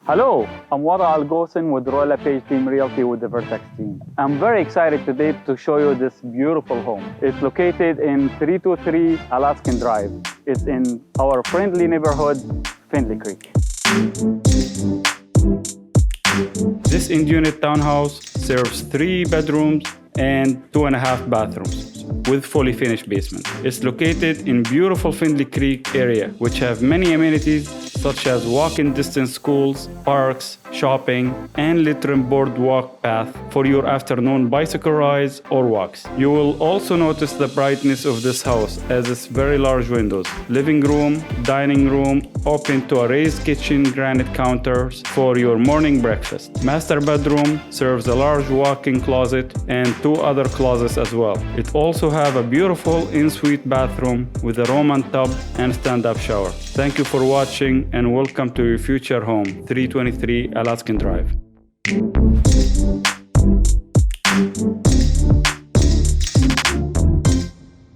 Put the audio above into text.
Hello, I'm wadahalghosen with realtor team Realty with the Vertex team. I'm very excited today to show you this beautiful home. It's located in 323 Alaskan Drive. It's in our friendly neighborhood, Findlay Creek. This endunit townhouse serves 3 bedrooms and 2.5 bathrooms with fully finished basement. It's located in beautiful Findlay Creek area, which have many amenities such as walking distance schools, parks, shopping, and Leitrim boardwalk path for your afternoon bicycle rides or walks. You will also notice the brightness of this house as its very large windows. Living room, dining room, open to a raised kitchen, granite counters for your morning breakfast. Master bedroom serves a large walk-in closet and 2 other closets as well. It also have a beautiful in-suite bathroom with a Roman tub and stand-up shower. Thank you for watching and welcome to your future home, 323 Alaskan Drive.